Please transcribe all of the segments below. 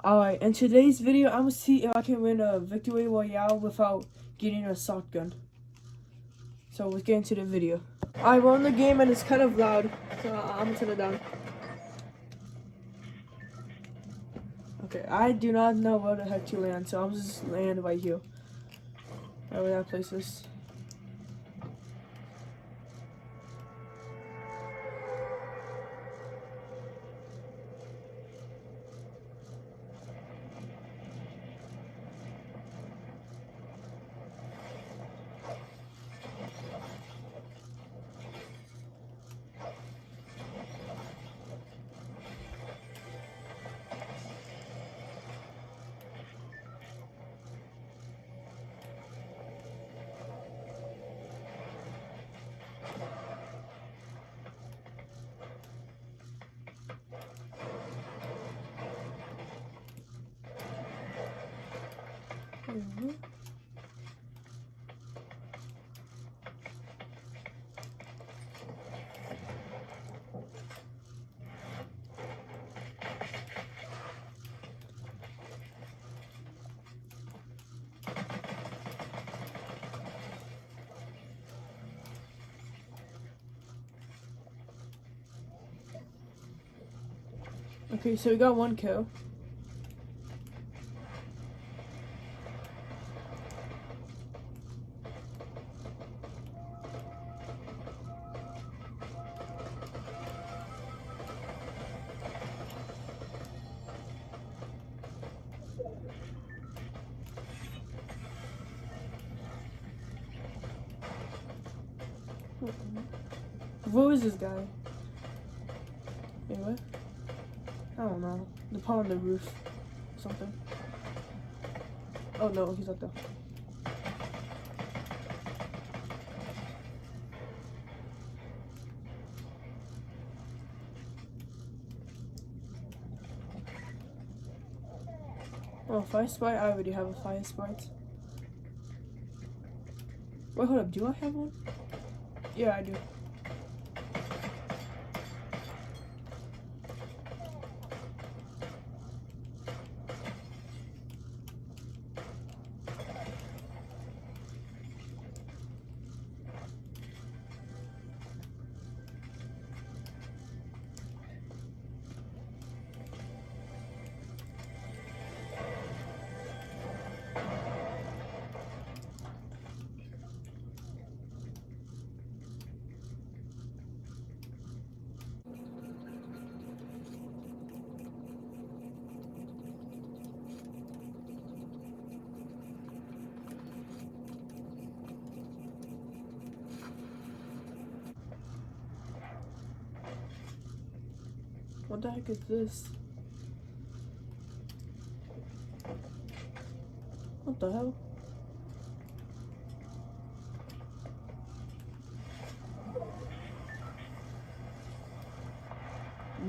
Alright, in today's video, I'm gonna see if I can win a victory royale without getting a shotgun. So let's get into the video. Alright, we're on the game and it's kind of loud, so I'm gonna turn it down. Okay, I do not know where the heck to land, so I'm just land right here. Right where that place is. Okay, so we got one kill. Who is this guy? Wait, what? I don't know. The part on the roof. Something. Oh no, he's up there. Oh, fire sprite? I already have a fire sprite. Wait, hold up. Do I have one? Yeah, I do. What the heck is this? What the hell?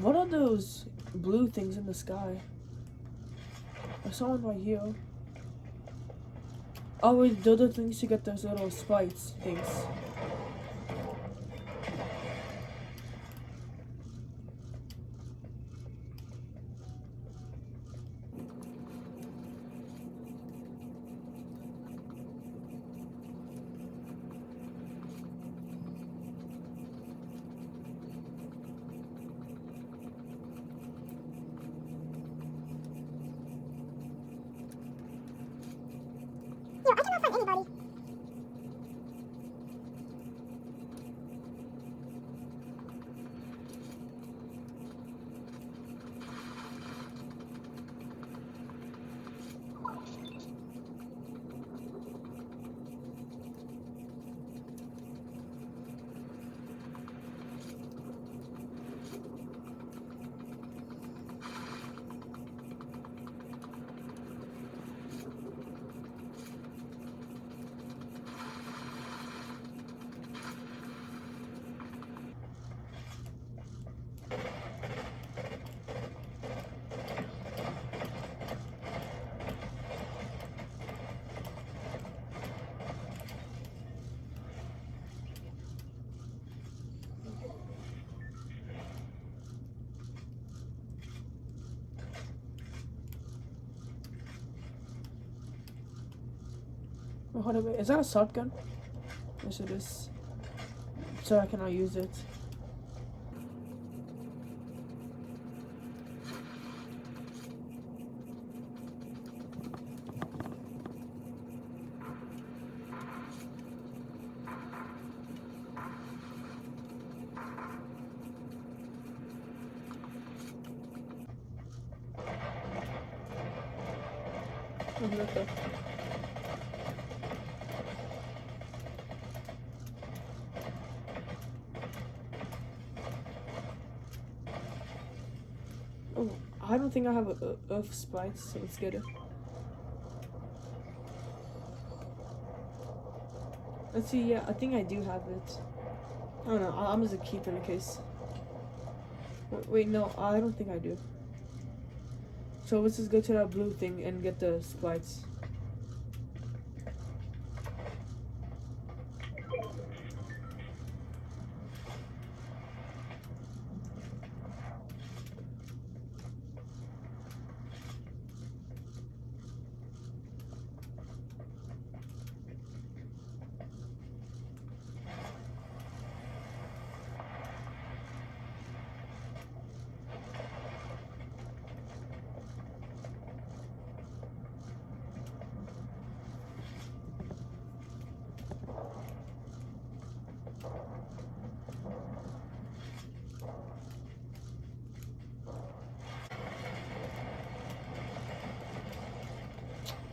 What are those blue things in the sky? I saw one right here. Oh wait, those are things to get those little spikes things. Yeah, I cannot find anybody. Wait, hold on, wait. Is that a shotgun? Yes, it is. So I cannot use it. Okay. Oh, I don't think I have a earth spikes, so let's get it. Let's see, yeah, I think I do have it. I don't know, I'm just gonna keep it in case. Wait, no, I don't think I do. So let's just go to that blue thing and get the spikes.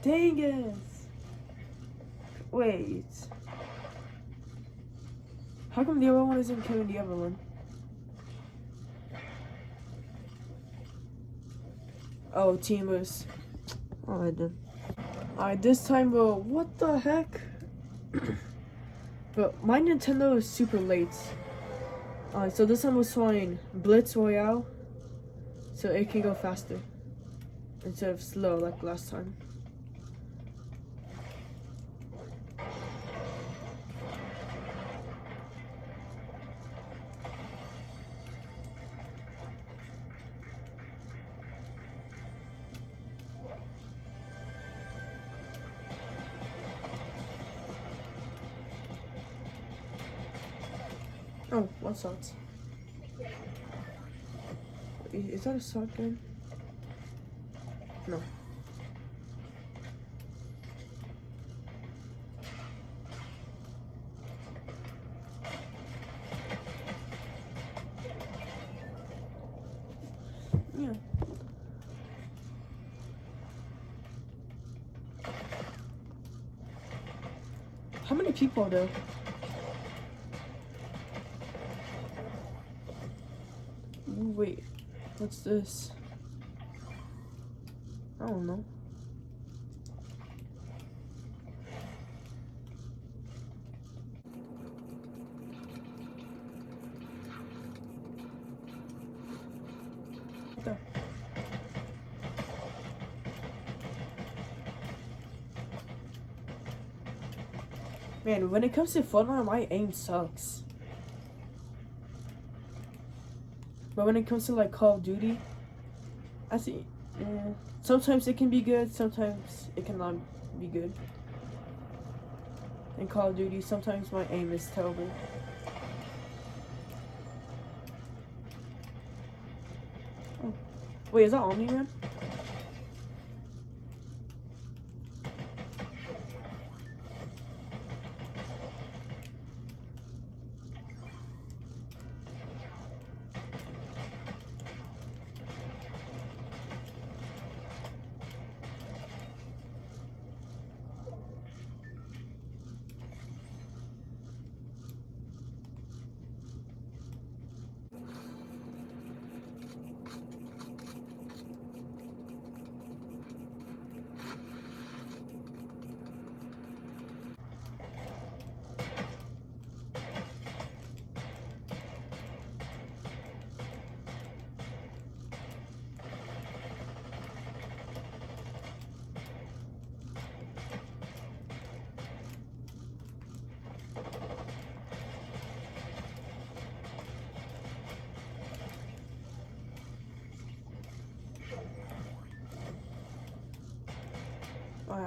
Dang it! Wait. How come the other one isn't killing the other one? Oh, teamers. Alright then. Alright, this time, bro, what the heck? But my Nintendo is super late. Alright, so this time we're trying Blitz Royale. So it can go faster. Instead of slow like last time. Oh, one shot. Is that a shotgun? No. Yeah. How many people are there? Wait, what's this? I don't know. What the? Man, when it comes to Fortnite, my aim sucks. But when it comes to like Call of Duty, I see. Sometimes it can be good, sometimes it cannot be good. In Call of Duty, sometimes my aim is terrible. Oh. Wait, is that Omni-Man?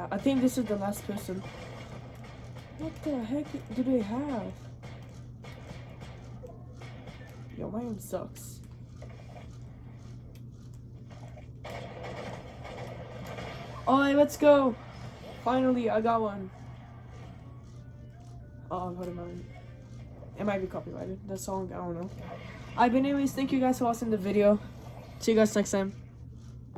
I think this is the last person. What the heck do they have? Yo, my aim sucks. Alright, let's go. Finally, I got one. Oh, what am I? It might be copyrighted. The song, I don't know. Anyways, thank you guys for watching the video. See you guys next time.